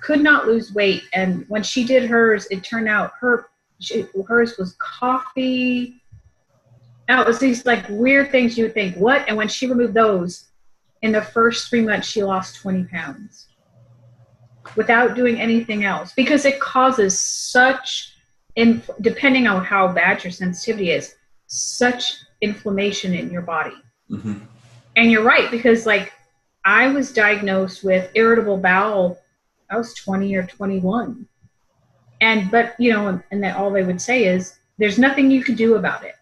could not lose weight, and when she did hers, it turned out hers was coffee. Now it was these like weird things you would think, what? And when she removed those, in the first 3 months, she lost 20 pounds without doing anything else, because it causes such, depending on how bad your sensitivity is, such inflammation in your body. Mm-hmm. And you're right, because like I was diagnosed with irritable bowel, I was 20 or 21. But you know, and then all they would say is, there's nothing you could do about it.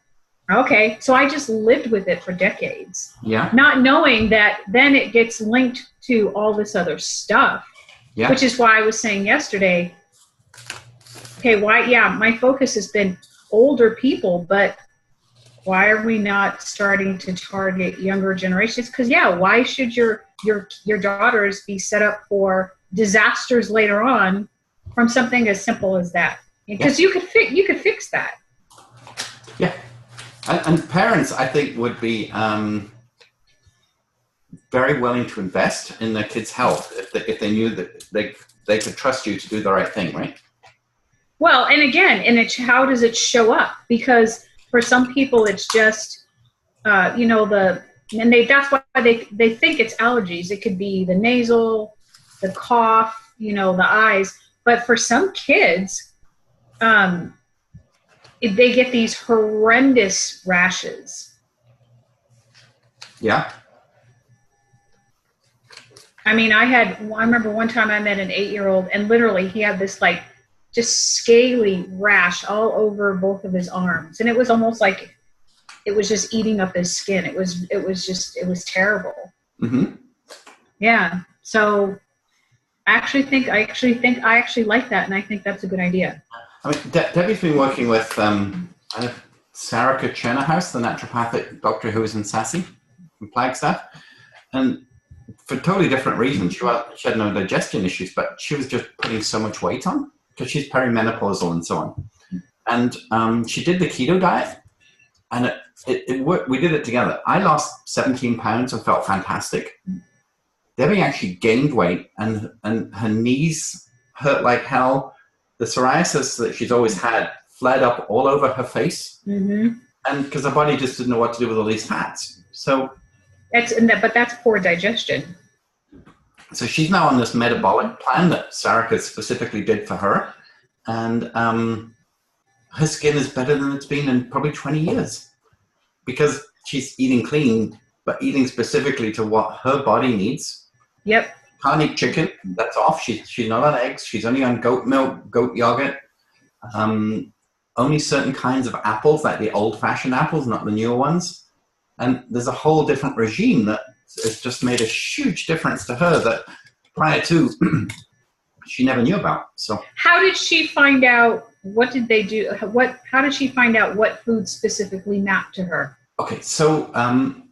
Okay, so I just lived with it for decades. Yeah. Not knowing that then it gets linked to all this other stuff. Yeah. Which is why I was saying yesterday, okay, my focus has been older people, but why are we not starting to target younger generations? Because why should your daughters be set up for disasters later on from something as simple as that? Because you could fix that. Yeah. And parents, I think, would be very willing to invest in their kids' health if they knew that they could trust you to do the right thing, right? Well, and again, how does it show up? Because for some people, it's just, that's why they think it's allergies. It could be the nasal, the cough, the eyes. But for some kids, they get these horrendous rashes. Yeah. I mean, I remember one time I met an 8-year-old, and literally he had this like just scaly rash all over both of his arms. And it was almost like it was just eating up his skin. It was terrible. Mm-hmm. Yeah. So I actually like that. And I think that's a good idea. I mean, Debbie's been working with Sarika Chernahouse, the naturopathic doctor who was in Sassy from Flagstaff. And for totally different reasons. She had no digestion issues, but she was just putting so much weight on because she's perimenopausal and so on. And she did the keto diet, and it worked. We did it together. I lost 17 pounds and felt fantastic. Debbie actually gained weight, and her knees hurt like hell. The psoriasis that she's always had flared up all over her face, mm-hmm. and because her body just didn't know what to do with all these fats. So. But that's poor digestion. So she's now on this metabolic plan that Sarika specifically did for her. And her skin is better than it's been in probably 20 years. Because she's eating clean, but eating specifically to what her body needs. Yep. Can't eat chicken. That's off. She's not on eggs. She's only on goat milk, goat yogurt. Only certain kinds of apples, like the old-fashioned apples, not the newer ones. And there's a whole different regime that has just made a huge difference to her that prior to she never knew about. So how did she find out? What did they do? How did she find out what food specifically mapped to her? Okay, so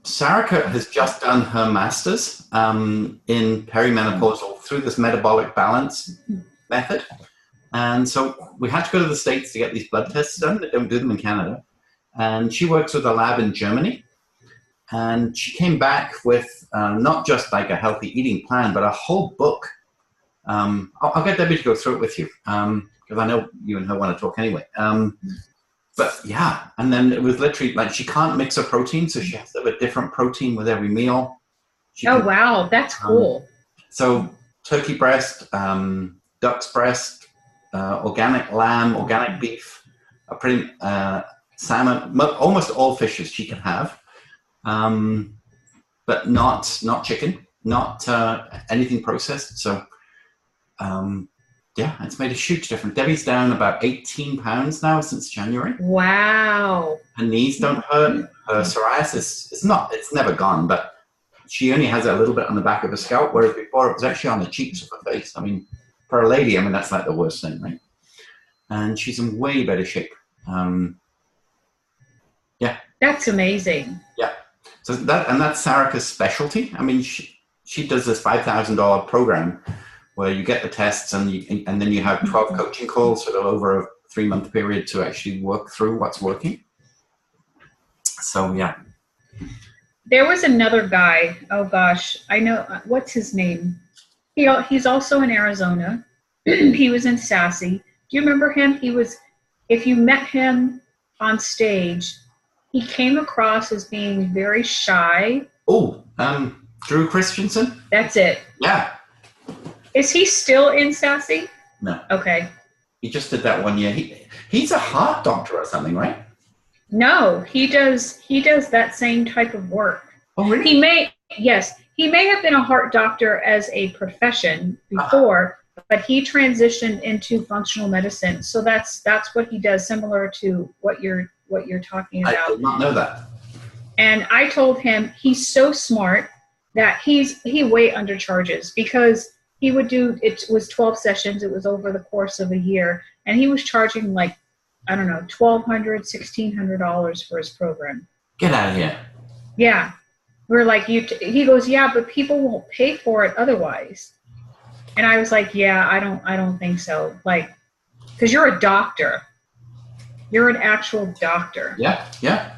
Sarika has just done her master's in perimenopausal through this metabolic balance method. And so we had to go to the States to get these blood tests done. They don't do them in Canada. And she works with a lab in Germany. And she came back with not just like a healthy eating plan, but a whole book. I'll get Debbie to go through it with you because I know you and her want to talk anyway. But yeah, and then it was literally like she can't mix a protein, so she has to have a different protein with every meal. Wow, that's cool. So turkey breast, duck's breast, organic lamb, organic beef, salmon, almost all fishes she can have. But not chicken, not anything processed. So, yeah, it's made a huge difference. Debbie's down about 18 pounds now since January. Wow. Her knees don't hurt. Her psoriasis, it's never gone, but she only has it a little bit on the back of her scalp, whereas before it was actually on the cheeks of her face. I mean, for a lady, that's like the worst thing, right? And she's in way better shape. Yeah. That's amazing. Yeah. So that's Sarika's specialty. I mean, she does this $5,000 program where you get the tests and then you have 12 coaching calls sort of over a 3-month period to actually work through what's working. So yeah. There was another guy. Oh gosh, I know. What's his name? He's also in Arizona. He was in Sassy. Do you remember him? If you met him on stage, he came across as being very shy. Oh, Drew Christensen? That's it. Yeah. Is he still in Sassy? No. Okay. He just did that 1 year. He's a heart doctor or something, right? No, he does that same type of work. Oh, really? He may have been a heart doctor as a profession before, but he transitioned into functional medicine. So that's what he does, similar to what you're talking about. I did not know that. And I told him he's so smart that he way undercharges, because he would do, it was 12 sessions. It was over the course of a year. And he was charging like, I don't know, $1,200, $1,600 for his program. Get out of here. Yeah. We're like, he goes, yeah, but people won't pay for it otherwise. And I was like, yeah, I don't think so. Like, because you're a doctor. You're an actual doctor. Yeah, yeah.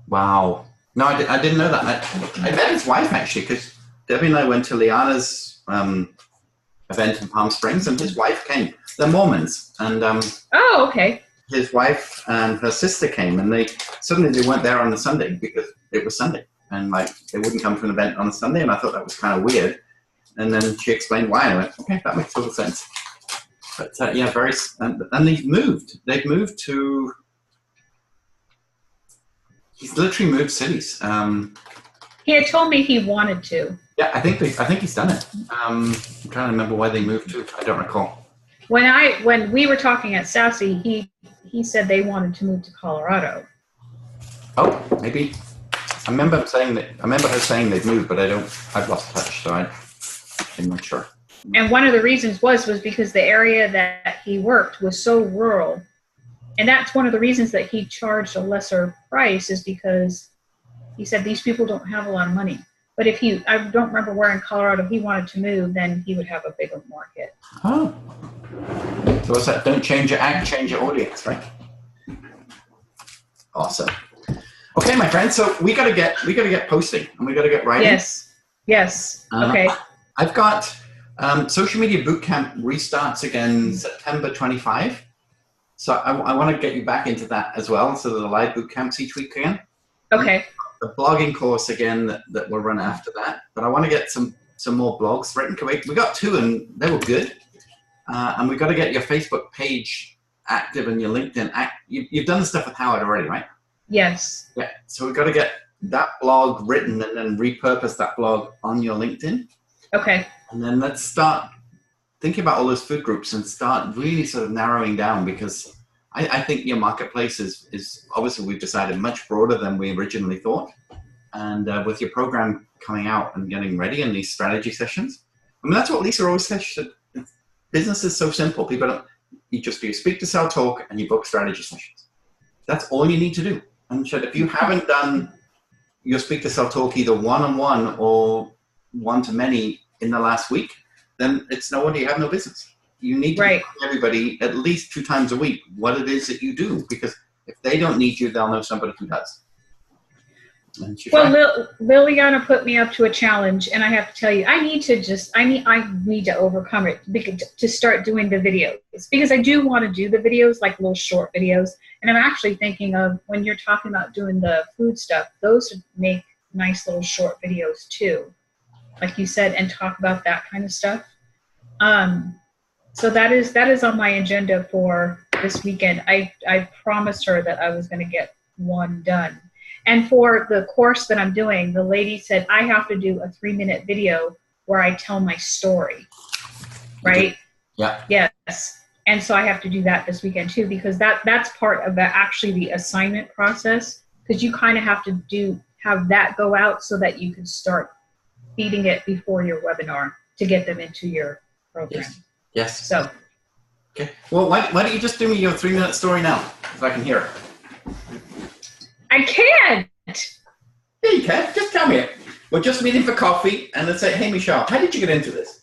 Wow. No, I didn't know that. I met his wife, actually, because Debbie and I went to Liana's event in Palm Springs, and his wife came. They're Mormons. And oh, okay. His wife and her sister came, and they weren't there on the Sunday because it was Sunday. And like, they wouldn't come to an event on a Sunday, and I thought that was kind of weird. And then she explained why, and I went, okay, that makes total sense. But yeah, and they've moved. They've moved to, he's literally moved cities. He had told me he wanted to. Yeah, I think he's done it. I'm trying to remember where they moved to. I don't recall. When we were talking at Sassy, he said they wanted to move to Colorado. Oh, maybe. I remember her saying they've moved, but I've lost touch, so I'm not sure. And one of the reasons was because the area that he worked was so rural. And that's one of the reasons that he charged a lesser price, is because he said these people don't have a lot of money. But if I don't remember where in Colorado he wanted to move, then he would have a bigger market. Oh. So what's that? Don't change your act, change your audience, right? Awesome. Okay, my friend. So we gotta get posting, and we gotta get writing. Yes. Okay. I've got Social Media Bootcamp restarts again September 25. So I want to get you back into that as well. So the live boot camps each week again. Okay. The blogging course again that will run after that. But I want to get some more blogs written. We got 2 and they were good. And we've got to get your Facebook page active and your LinkedIn. You've done the stuff with Howard already, right? Yes. Yeah. So we've got to get that blog written and then repurpose that blog on your LinkedIn. Okay. And then let's start thinking about all those food groups and start really sort of narrowing down, because I think your marketplace is obviously, we've decided, much broader than we originally thought. And with your program coming out and getting ready and these strategy sessions, I mean, that's what Lisa always says. She said, business is so simple. You just do speak to sell talk and you book strategy sessions. That's all you need to do. And she said, if you haven't done your speak to sell talk either one-on-one or one-to-many in the last week, then it's no wonder you have no business. You need to tell everybody at least 2 times a week what it is that you do, because if they don't need you, they'll know somebody who does. Well, Liliana put me up to a challenge, and I have to tell you, I need to overcome it to start doing the videos, because I do want to do the videos, like little short videos. And I'm actually thinking of, when you're talking about doing the food stuff, those would make nice little short videos too, like you said, and talk about that kind of stuff. So that is on my agenda for this weekend. I promised her that I was going to get one done. And for the course that I'm doing, the lady said I have to do a 3-minute video where I tell my story, right? Yeah. Yes. And so I have to do that this weekend too, because that's part of actually the assignment process, because you kind of have to have that go out so that you can start feeding it before your webinar to get them into your program. Yes. So. Okay. Well, why don't you just do me your 3-minute story now, if I can hear it. I can't. Yeah, you can. Just tell me it. We're just meeting for coffee, and let's say, hey, Michelle, how did you get into this?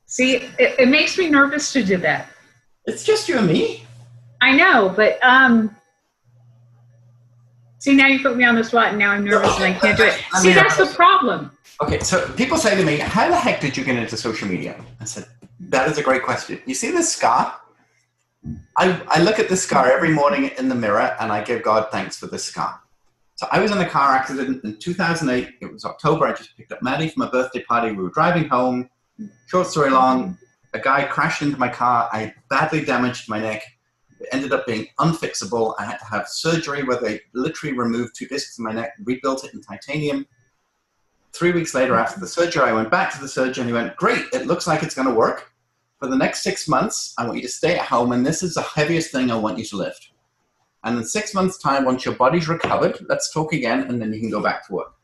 See, it makes me nervous to do that. It's just you and me. I know, but see, now you put me on the spot, and now I'm nervous and I can't do it. See, that's the problem. Okay, so people say to me, how the heck did you get into social media? I said, that is a great question. You see this scar? I look at this scar every morning in the mirror and I give God thanks for this scar. So I was in a car accident in 2008. It was October. I just picked up Maddie from a birthday party. We were driving home. Short story long, a guy crashed into my car. I badly damaged my neck. It ended up being unfixable. I had to have surgery where they literally removed 2 discs in my neck, rebuilt it in titanium. 3 weeks later after the surgery, I went back to the surgeon. He went, great, it looks like it's going to work. For the next 6 months, I want you to stay at home, and this is the heaviest thing I want you to lift. And in 6 months' time, once your body's recovered, let's talk again, and then you can go back to work.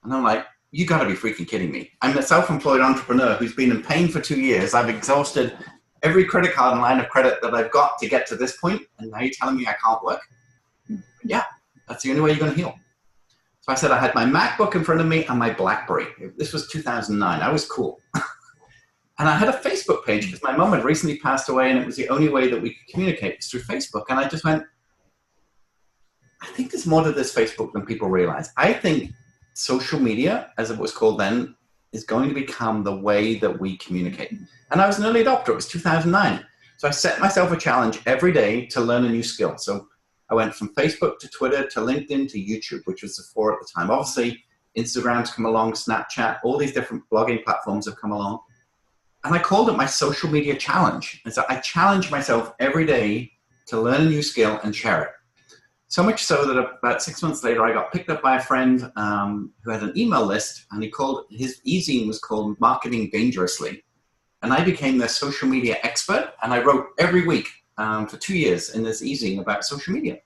And I'm like, you got to be freaking kidding me. I'm a self-employed entrepreneur who's been in pain for 2 years. I've exhausted every credit card and line of credit that I've got to get to this point, and now you're telling me I can't work? Yeah, that's the only way you're going to heal. So I said I had my MacBook in front of me and my BlackBerry. This was 2009. I was cool. And I had a Facebook page because my mom had recently passed away, and it was the only way that we could communicate was through Facebook. And I just went, I think there's more to this Facebook than people realize. I think social media, as it was called then, is going to become the way that we communicate. And I was an early adopter. It was 2009. So I set myself a challenge every day to learn a new skill. So I went from Facebook to Twitter to LinkedIn to YouTube, which was the 4 at the time. Obviously, Instagram's come along, Snapchat, all these different blogging platforms have come along. And I called it my social media challenge. And so I challenge myself every day to learn a new skill and share it. So much so that about 6 months later, I got picked up by a friend who had an email list, and he called, his e-zine was called Marketing Dangerously. And I became their social media expert, and I wrote every week for 2 years in this e-zine about social media.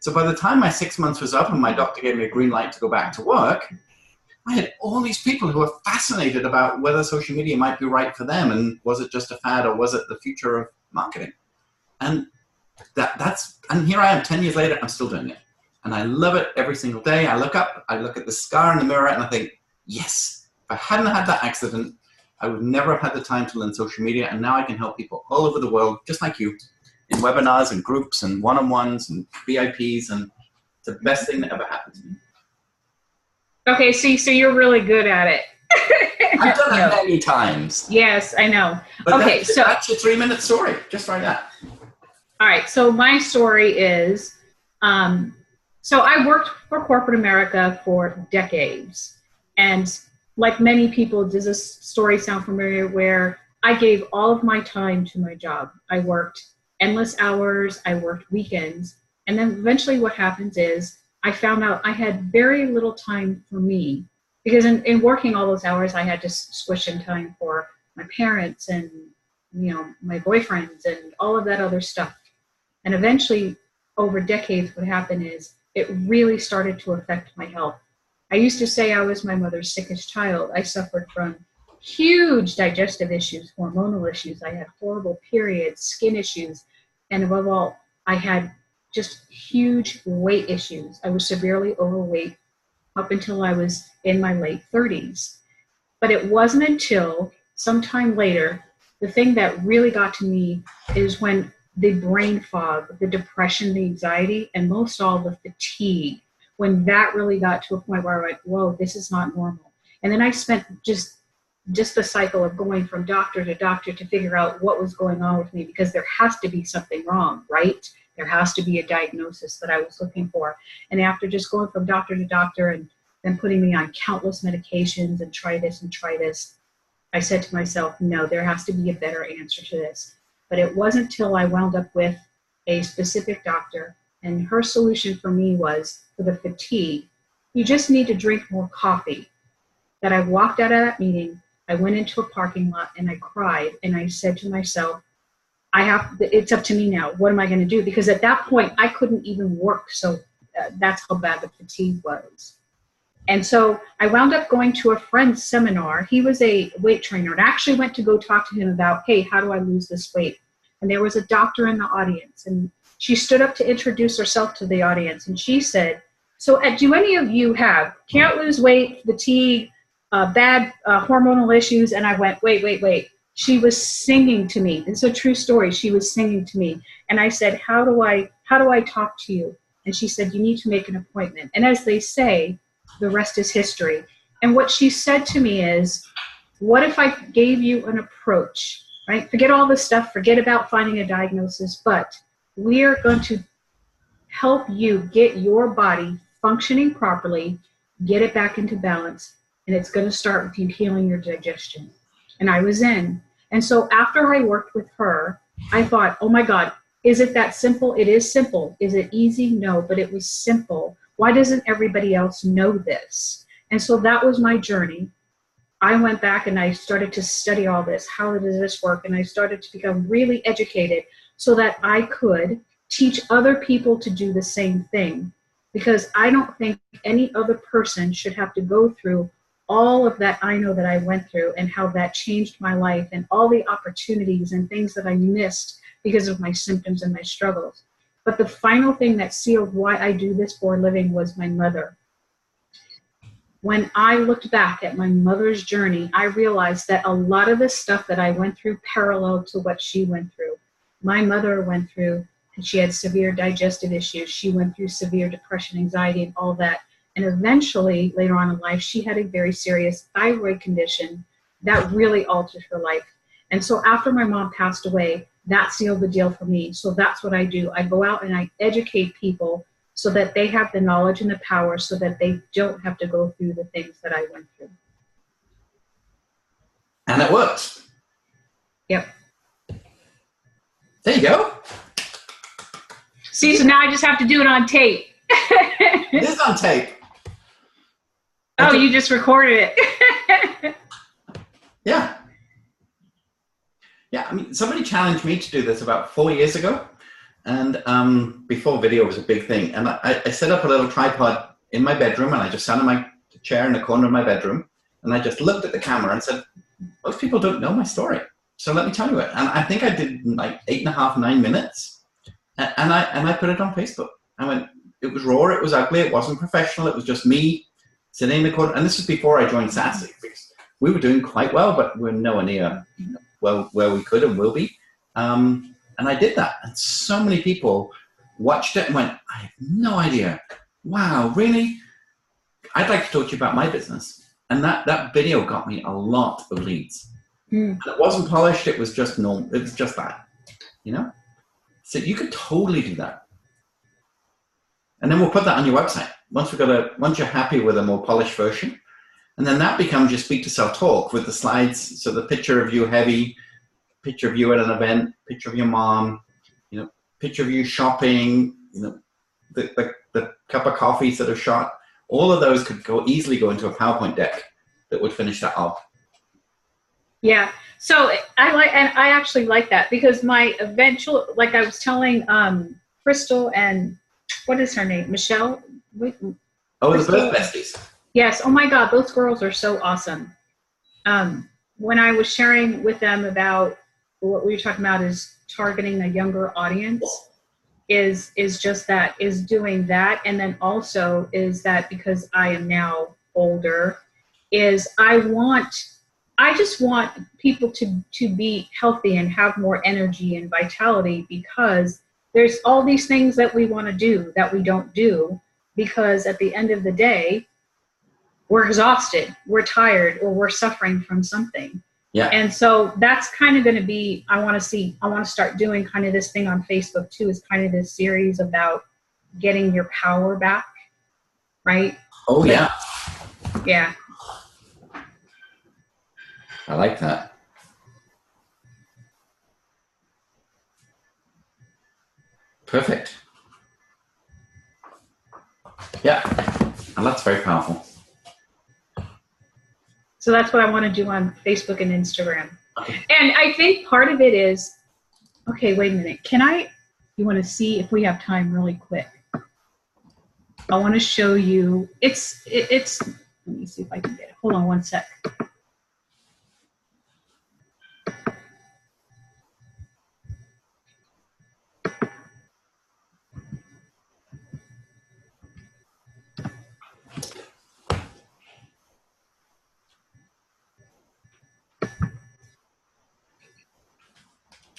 So by the time my 6 months was up and my doctor gave me a green light to go back to work, I had all these people who were fascinated about whether social media might be right for them, and was it just a fad or was it the future of marketing? And and here I am 10 years later, I'm still doing it. And I love it every single day. I look up, I look at the scar in the mirror, and I think, yes, if I hadn't had that accident, I would never have had the time to learn social media. And now I can help people all over the world, just like you, in webinars and groups and one-on-ones and VIPs. And it's the best thing that ever happened to me. Okay, so you're really good at it. I've done it many times. Yes, I know. But okay, so that's your 3-minute story, just like that. All right, so my story is, so I worked for corporate America for decades. And like many people, does this story sound familiar, where I gave all of my time to my job. I worked endless hours, I worked weekends. And then eventually what happens is I found out I had very little time for me, because in working all those hours, I had to squish in time for my parents and, you know, my boyfriends and all of that other stuff. And eventually, over decades, what happened is it really started to affect my health. I used to say I was my mother's sickest child. I suffered from huge digestive issues, hormonal issues. I had horrible periods, skin issues, and above all, I had just huge weight issues. I was severely overweight up until I was in my late 30s. But it wasn't until sometime later, the thing that really got to me is when the brain fog, the depression, the anxiety, and most all the fatigue, when that really got to a point where I went, whoa, this is not normal. And then I spent just the cycle of going from doctor to doctor to figure out what was going on with me, because there has to be something wrong, right? There has to be a diagnosis that I was looking for. And after just going from doctor to doctor and then putting me on countless medications and try this and try this, I said to myself, no, there has to be a better answer to this. But it wasn't till I wound up with a specific doctor, and her solution for me was, for the fatigue, you just need to drink more coffee. That I walked out of that meeting, I went into a parking lot and I cried, and I said to myself, it's up to me now. What am I going to do? Because at that point, I couldn't even work. So that's how bad the fatigue was. And so I wound up going to a friend's seminar. He was a weight trainer, and I actually went to go talk to him about, hey, how do I lose this weight? And there was a doctor in the audience, and she stood up to introduce herself to the audience. And she said, so do any of you have can't lose weight, fatigue, bad hormonal issues? And I went, wait. She was singing to me. It's a true story. She was singing to me. And I said, how do I talk to you? And she said, you need to make an appointment. And as they say, the rest is history. And what she said to me is, what if I gave you an approach, right? Forget all this stuff, forget about finding a diagnosis, but we are going to help you get your body functioning properly, get it back into balance, and it's going to start with you healing your digestion. And I was in. And so after I worked with her, I thought, oh my God, is it that simple? It is simple. Is it easy? No, but it was simple. Why doesn't everybody else know this? And so that was my journey. I went back and I started to study all this. How does this work? And I started to become really educated so that I could teach other people to do the same thing. Because I don't think any other person should have to go through all of that I know that I went through and how that changed my life and all the opportunities and things that I missed because of my symptoms and my struggles. But the final thing that sealed why I do this for a living was my mother. When I looked back at my mother's journey, I realized that a lot of the stuff that I went through paralleled to what she went through. My mother went through, and she had severe digestive issues. She went through severe depression, anxiety, and all that. And eventually, later on in life, she had a very serious thyroid condition that really altered her life. And so after my mom passed away, that sealed the deal for me. So that's what I do. I go out and I educate people so that they have the knowledge and the power so that they don't have to go through the things that I went through. And it works. Yep. There you go. See, so now I just have to do it on tape. It is on tape. Oh, you just recorded it. Yeah. Yeah, I mean, somebody challenged me to do this about 4 years ago. And before video was a big thing. And I set up a little tripod in my bedroom, and I just sat in my chair in the corner of my bedroom. And I just looked at the camera and said, most people don't know my story. So let me tell you it. And I think I did like 8.5, 9 minutes. And I put it on Facebook. I went, it was raw, it was ugly, it wasn't professional, it was just me sitting in the corner. And this was before I joined Sassy, because we were doing quite well, but we're nowhere near where we could and will be. And I did that. And so many people watched it and went, I have no idea. Wow, really? I'd like to talk to you about my business. And that video got me a lot of leads. And it wasn't polished, it was just normal. It was just that, you know? So you could totally do that. And then we'll put that on your website. Once you're happy with a more polished version. And then that becomes your Speak to Sell talk with the slides. So the picture of you heavy, picture of you at an event, picture of your mom, you know, picture of you shopping, you know, the cup of coffees that are shot. All of those could easily go into a PowerPoint deck that would finish that off. Yeah. So I actually like that, because my eventual, like I was telling Crystal and what is her name? Michelle? Oh, Crystal? The Birth Besties. Yes. Oh my God, those girls are so awesome. When I was sharing with them about what we were talking about is targeting a younger audience, is just that, is doing that. And then also is that because I am now older, is I just want people to be healthy and have more energy and vitality, because there's all these things that we want to do that we don't do, because at the end of the day, we're exhausted, we're tired, or we're suffering from something. Yeah. And so that's kind of going to be, I want to start doing kind of this thing on Facebook too, is kind of this series about getting your power back, right? Oh, yeah. Yeah. I like that. Perfect. Yeah, and that's very powerful. So that's what I want to do on Facebook and Instagram. Okay. And I think part of it is, okay, wait a minute. You want to see if we have time really quick? I want to show you, it's, let me see if I can get it. Hold on one sec.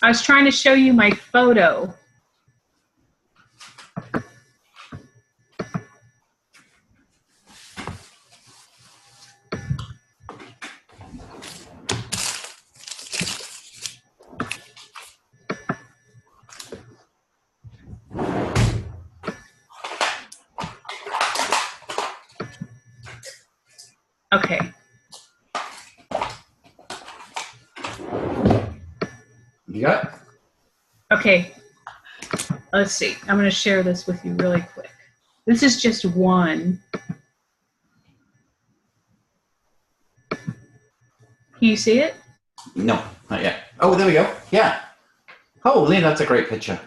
I was trying to show you my photo. Okay. You got it? Okay. Let's see. I'm going to share this with you really quick. This is just one. Can you see it? No, not yet. Oh, there we go. Yeah. Holy, that's a great picture.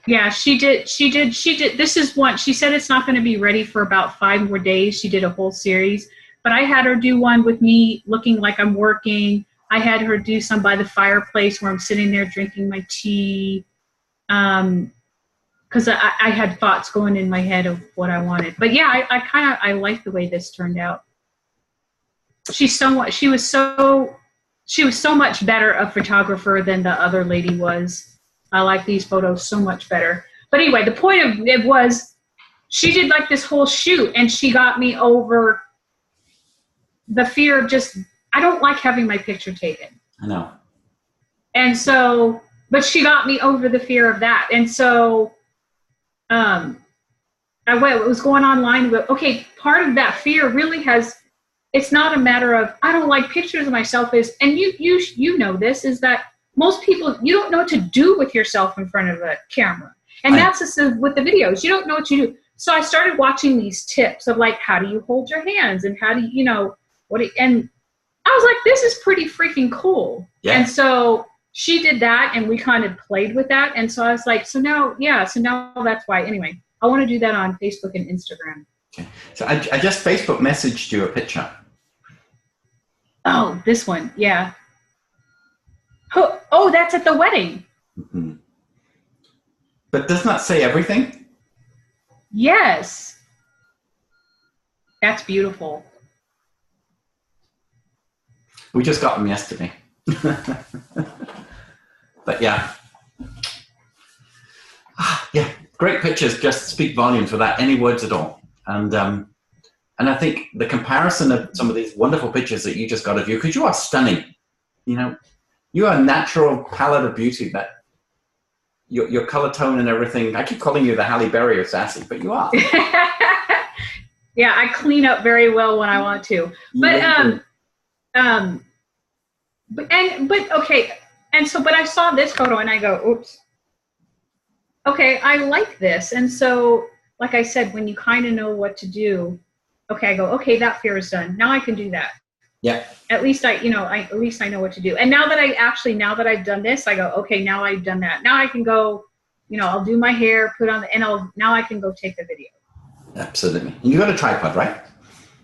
Yeah, she did. This is one. She said it's not going to be ready for about 5 more days. She did a whole series, but I had her do one with me looking like I'm working. I had her do some by the fireplace where I'm sitting there drinking my tea. Because I had thoughts going in my head of what I wanted. But yeah, I like the way this turned out. She was so much better a photographer than the other lady was. I like these photos so much better. But anyway, the point of it was she did like this whole shoot and she got me over the fear of just, I don't like having my picture taken. I know. And so, but she got me over the fear of that. And so I was going online with, okay, part of that fear really it's not a matter of, I don't like pictures of myself is, and you know this, is that most people, you don't know what to do with yourself in front of a camera. And that's just with the videos. You don't know what you do. So I started watching these tips of like, how do you hold your hands and how do you, and I was like, this is pretty freaking cool. Yeah. And so she did that and we kind of played with that. And so I was like, so now that's why. Anyway, I want to do that on Facebook and Instagram. Okay. So I just Facebook messaged you a picture. Oh, this one. Yeah. Oh, that's at the wedding. Mm-hmm. But doesn't that say everything? Yes. That's beautiful. We just got them yesterday. But yeah. Yeah, great pictures just speak volumes without any words at all. And I think the comparison of some of these wonderful pictures that you just got of you, because you are stunning, you are a natural palette of beauty, that your color tone and everything. I keep calling you the Halle Berry of Sassy, but you are. Yeah, I clean up very well when I want to. But okay. And so, but I saw this photo and I go, oops. Okay, I like this. And so, like I said, when you kind of know what to do, okay, I go, okay, that fear is done. Now I can do that. Yeah. At least at least I know what to do. And now that I've done this, I go, okay, now I've done that. Now I can go, I'll do my hair, put on now I can go take the video. Absolutely. You got a tripod, right?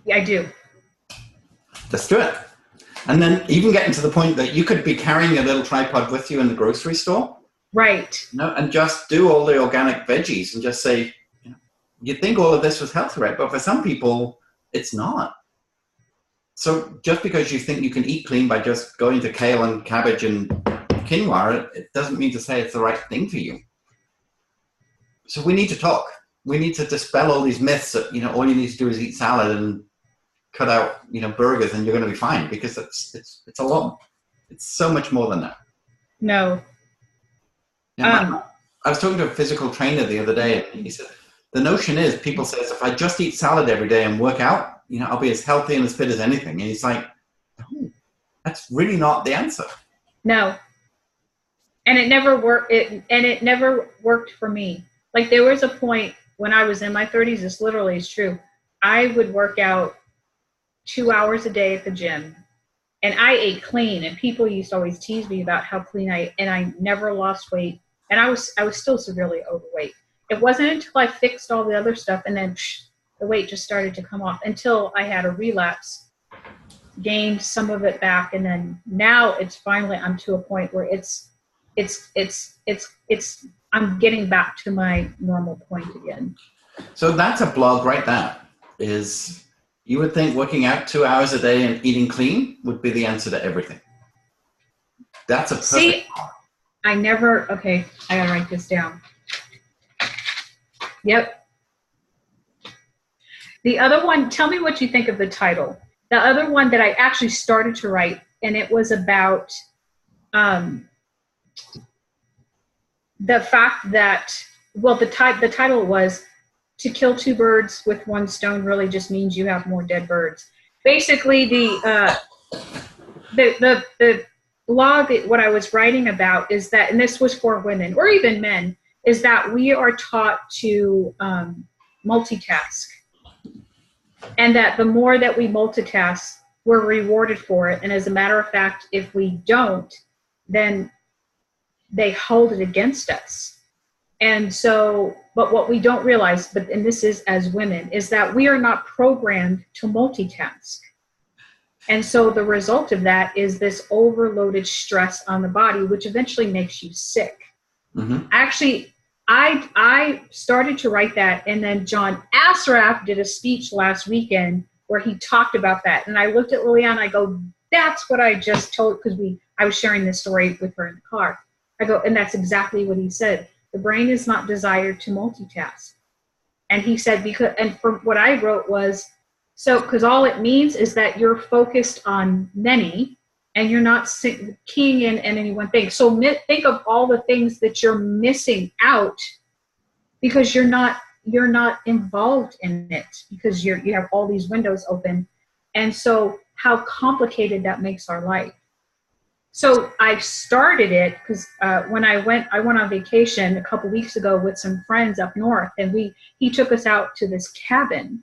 Yeah, I do. Let's do it. And then even getting to the point that you could be carrying a little tripod with you in the grocery store. Right. And just do all the organic veggies and just say, you'd think all of this was healthy, right? But for some people, it's not. So just because you think you can eat clean by just going to kale and cabbage and quinoa, it doesn't mean to say it's the right thing for you. So we need to talk. We need to dispel all these myths that, all you need to do is eat salad and cut out, burgers and you're going to be fine, because it's a lot. It's so much more than that. No. I was talking to a physical trainer the other day, and he said, the notion is people say, if I just eat salad every day and work out, I'll be as healthy and as fit as anything. And he's like, no, that's really not the answer. No. And it never worked. It never worked for me. Like there was a point when I was in my 30s, this literally is true. I would work out 2 hours a day at the gym and I ate clean, and people used to always tease me about how clean I ate, and I never lost weight. And I was still severely overweight. It wasn't until I fixed all the other stuff and then the weight just started to come off until I had a relapse, gained some of it back. And then now it's finally, I'm to a point where I'm getting back to my normal point again. So that's a blog right there. Is you would think working out 2 hours a day and eating clean would be the answer to everything. That's a perfect. See, I gotta write this down. Yep. The other one, tell me what you think of the title. The other one that I actually started to write, and it was about the fact that, well, the title was to kill two birds with one stone really just means you have more dead birds. Basically, the law that what I was writing about is that, and this was for women or even men, is that we are taught to multitask, and that the more that we multitask, we're rewarded for it. And as a matter of fact, if we don't, then they hold it against us. And so, but what we don't realize, and this is as women, is that we are not programmed to multitask. And so the result of that is this overloaded stress on the body, which eventually makes you sick. Mm-hmm. Actually, I started to write that, and then John Assaraf did a speech last weekend where he talked about that. And I looked at Liliana, I go, that's what I just told, because I was sharing this story with her in the car. I go, and that's exactly what he said. The brain is not desired to multitask. And he said, because, and from what I wrote was, so, because all it means is that you're focused on many and you're not keying in any one thing. So think of all the things that you're missing out because you're not involved in it, because you have all these windows open. And so how complicated that makes our life. So I started it because when I went on vacation a couple weeks ago with some friends up north, and he took us out to this cabin.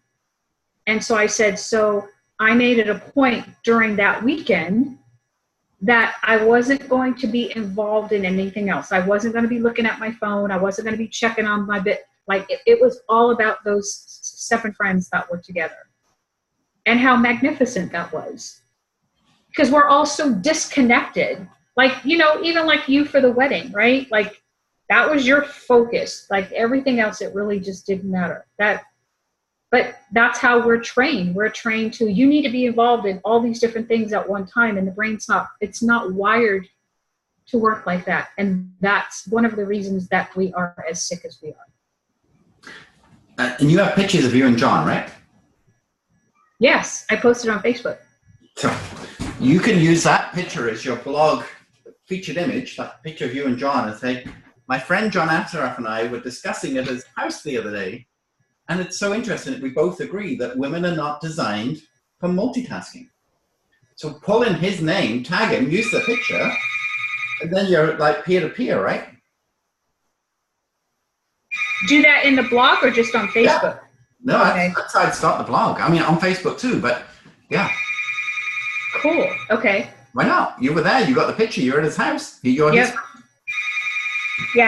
And so I said, so I made it a point during that weekend that I wasn't going to be involved in anything else. I wasn't going to be looking at my phone. I wasn't going to be checking on my bit. Like it was all about those 7 friends that were together and how magnificent that was. Because we're all so disconnected. Like, even like you for the wedding, right? Like that was your focus. Like everything else, it really just didn't matter. But that's how we're trained. We're trained to, you need to be involved in all these different things at one time, and the brain's it's not wired to work like that. And that's one of the reasons that we are as sick as we are. And you have pictures of you and John, right? Yes, I posted on Facebook. So you can use that picture as your blog featured image, that picture of you and John, and say, my friend John Assaraf and I were discussing at his house the other day. And it's so interesting that we both agree that women are not designed for multitasking. So pull in his name, tag him, use the picture, and then you're like peer-to-peer, right? Do that in the blog or just on Facebook? Yeah. No, okay. That's how I'd start the blog. I mean, on Facebook too, but yeah. Cool. Okay. Why not? You were there. You got the picture. You're at his house. Yeah,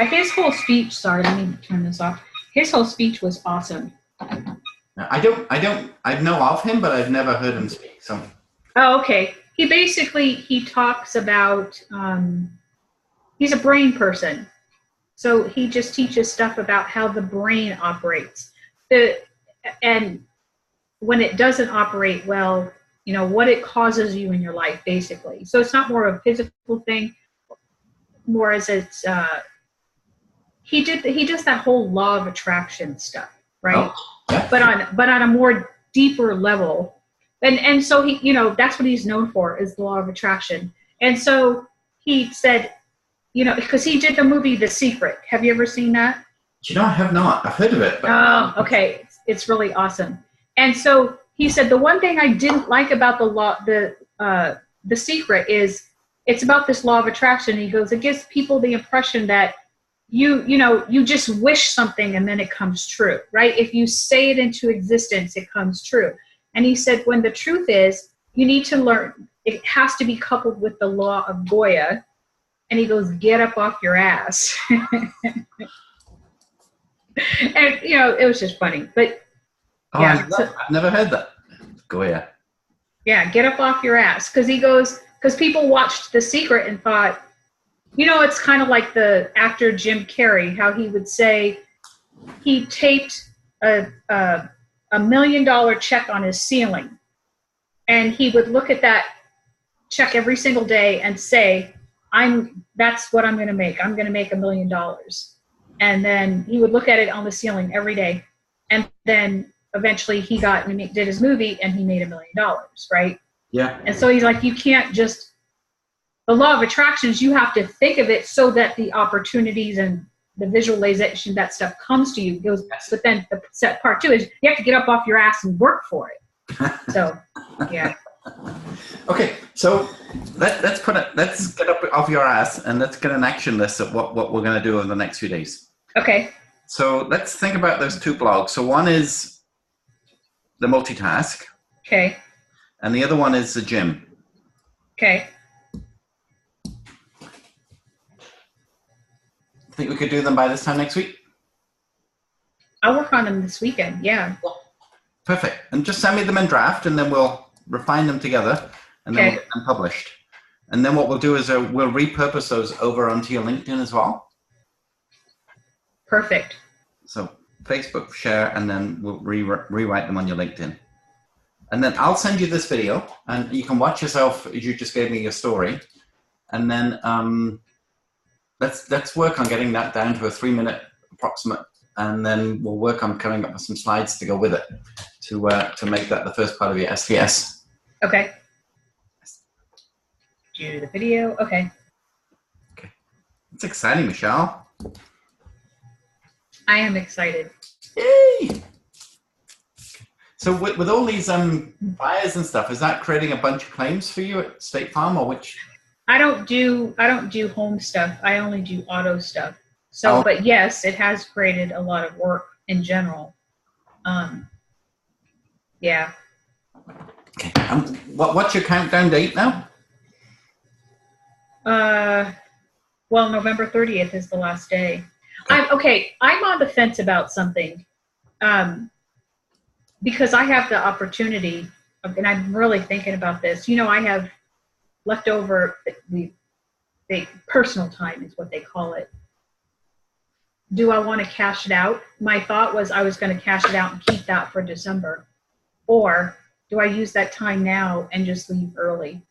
his whole speech, sorry, let me turn this off. His whole speech was awesome. I know of him, but I've never heard him speak. So. Oh, okay. He talks about, he's a brain person. So he just teaches stuff about how the brain operates. And when it doesn't operate well, what it causes you in your life, basically. So it's not more of a physical thing, more as it's, he does that whole law of attraction stuff, right? Oh, yeah. But on a more deeper level. And so he, that's what he's known for, is the law of attraction. And so he said, because he did the movie The Secret. Have you ever seen that? I have not. I've heard of it. But... Oh, okay. It's really awesome. And so he said, the one thing I didn't like about The Secret is it's about this law of attraction. He goes, it gives people the impression that you just wish something and then it comes true, right? If you say it into existence, it comes true. And he said, when the truth is, you need to learn, it has to be coupled with the law of Goya. And he goes, get up off your ass. And, it was just funny. But yeah. I've never heard that. Goya. Yeah, get up off your ass. Because people watched The Secret and thought, it's kind of like the actor Jim Carrey, how he would say he taped a $1 million check on his ceiling. And he would look at that check every single day and say, that's what I'm going to make. I'm going to make $1 million. And then he would look at it on the ceiling every day. And then eventually he did his movie and he made $1 million, right? Yeah. And so he's like, you can't just, the law of attraction is you have to think of it so that the opportunities and the visualization, that stuff comes to you. Goes, Yes. but then the set part two is you have to get up off your ass and work for it. So, yeah. Okay, so let's get up off your ass and let's get an action list of what we're going to do over the next few days. Okay. So let's think about those two blogs. So one is the multitask, Okay. and the other one is the gym. Okay. Think we could do them by this time next week? I'll work on them this weekend. Yeah. Perfect. And just send me them in draft, and then we'll refine them together, and then we'll get them published. And then what we'll do is we'll repurpose those over onto your LinkedIn as well. Perfect. So Facebook share, and then we'll rewrite them on your LinkedIn. And then I'll send you this video, and you can watch yourself as you just gave me your story. And then let's work on getting that down to a 3-minute approximate, and then we'll work on coming up with some slides to go with it to make that the first part of your SVS. Okay. Do the video. Okay. Okay. It's exciting, Michelle. I am excited. Yay! So with all these buyers and stuff, is that creating a bunch of claims for you at State Farm, or which? I don't do home stuff. I only do auto stuff. So, but yes, it has created a lot of work in general. Yeah. Okay. What's your countdown date now? Well, November 30th is the last day. I'm on the fence about something. Because I have the opportunity, and I'm really thinking about this. I have leftover, the personal time is what they call it. Do I want to cash it out? My thought was I was going to cash it out and keep that for December. Or do I use that time now and just leave early?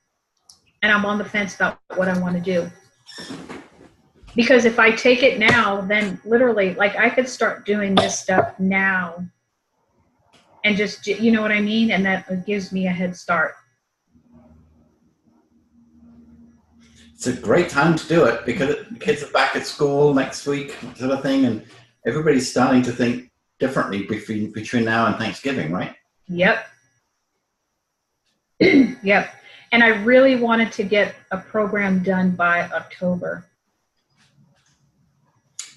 And I'm on the fence about what I want to do. Because if I take it now, then literally, like, I could start doing this stuff now. And just, you know what I mean? And that gives me a head start. It's a great time to do it because the kids are back at school next week, sort of thing, and everybody's starting to think differently between now and Thanksgiving, right? Yep. Yep. And I really wanted to get a program done by October.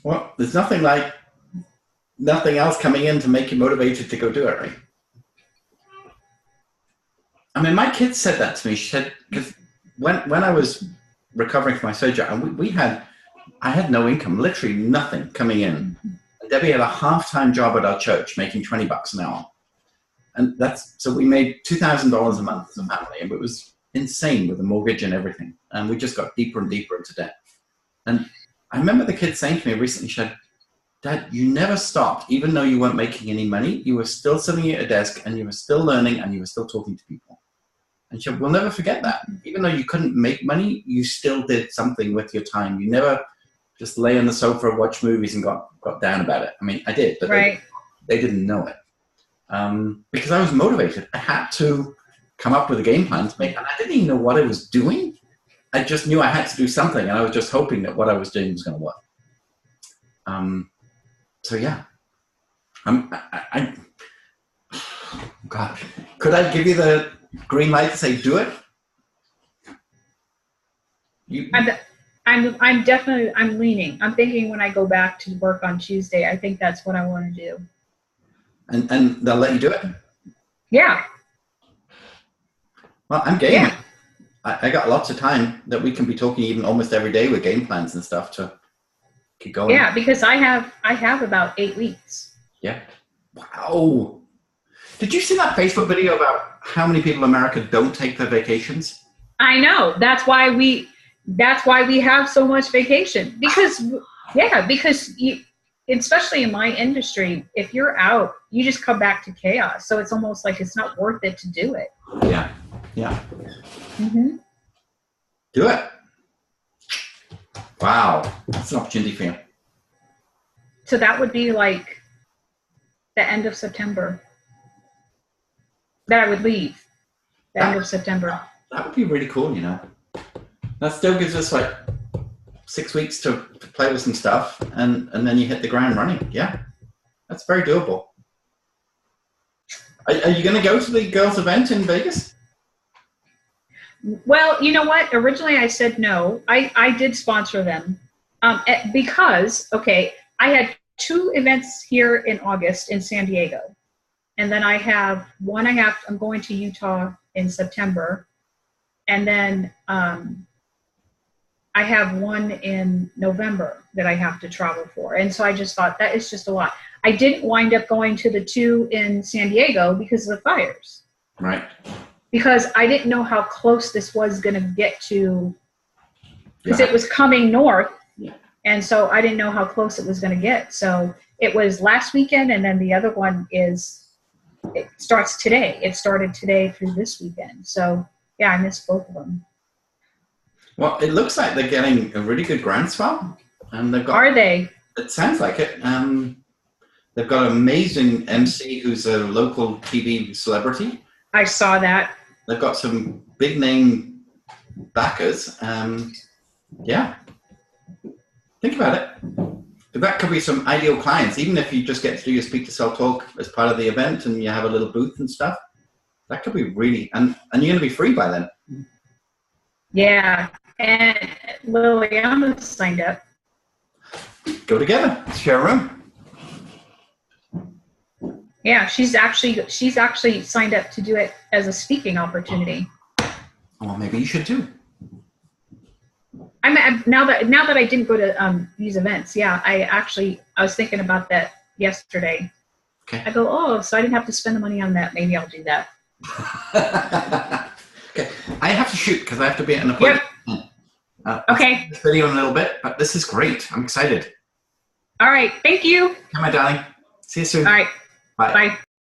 Well, there's nothing else coming in to make you motivated to go do it, right? I mean, my kids said that to me. She said, because when I was recovering from my surgery, and I had no income, literally nothing coming in. And Debbie had a half-time job at our church, making $20 an hour. And so we made $2,000 a month as a family, and it was insane with the mortgage and everything. And we just got deeper and deeper into debt. And I remember the kid saying to me recently, she said, "Dad, you never stopped, even though you weren't making any money. You were still sitting at a desk, and you were still learning, and you were still talking to people." And she said, "We'll never forget that. Even though you couldn't make money, you still did something with your time. You never just lay on the sofa, watch movies, and got down about it." I mean, I did, but right. they didn't know it. Because I was motivated. I had to come up with a game plan to make, and I didn't even know what I was doing. I just knew I had to do something, and I was just hoping that what I was doing was going to work. So yeah, God, could I give you the green light to say do it? I'm definitely leaning. I'm thinking when I go back to work on Tuesday, I think that's what I want to do. And they'll let you do it? Yeah. Well, I'm game. Yeah. I got lots of time that we can be talking even almost every day with game plans and stuff to keep going. Yeah, because I have about 8 weeks. Yeah. Wow. Did you see that Facebook video about how many people in America don't take their vacations? I know. That's why we have so much vacation. Because you, especially in my industry, if you're out, you just come back to chaos. So it's almost like it's not worth it to do it. Yeah. Yeah. Mm-hmm. Do it. Wow. That's an opportunity for you. So that would be like the end of September. That I would leave. The end of September. That would be really cool, you know. That still gives us like 6 weeks to play with some stuff, and then you hit the ground running. Yeah, that's very doable. Are you going to go to the girls' event in Vegas? Well, you know what? Originally, I said no. I did sponsor them because, okay, I had 2 events here in August in San Diego. And then I have one I'm going to Utah in September. And then I have one in November that I have to travel for. And so I just thought that is just a lot. I didn't wind up going to the 2 in San Diego because of the fires. Right. Because I didn't know how close this was going to get to, because it was coming north. Yeah. And so I didn't know how close it was going to get. So it was last weekend, and then the other one it starts today. It started today through this weekend. So yeah, I missed both of them. Well, it looks like they're getting a really good groundswell, and they've got. Are they? It sounds like it. They've got an amazing MC who's a local TV celebrity. I saw that. They've got some big name backers. Yeah. Think about it. That could be some ideal clients, even if you just get to do your Speak to Sell talk as part of the event and you have a little booth and stuff. That could be really, and you're going to be free by then. Yeah. And Liliana signed up. Go together. Share a room. Yeah, she's actually signed up to do it as a speaking opportunity. Well, maybe you should too. Now that I didn't go to these events, yeah, I was thinking about that yesterday. Okay. I go, so I didn't have to spend the money on that. Maybe I'll do that. Okay, I have to shoot because I have to be at an appointment. Yep. Okay. This video in a little bit, but this is great. I'm excited. All right. Thank you. Hi, my darling. See you soon. All right. Bye. Bye.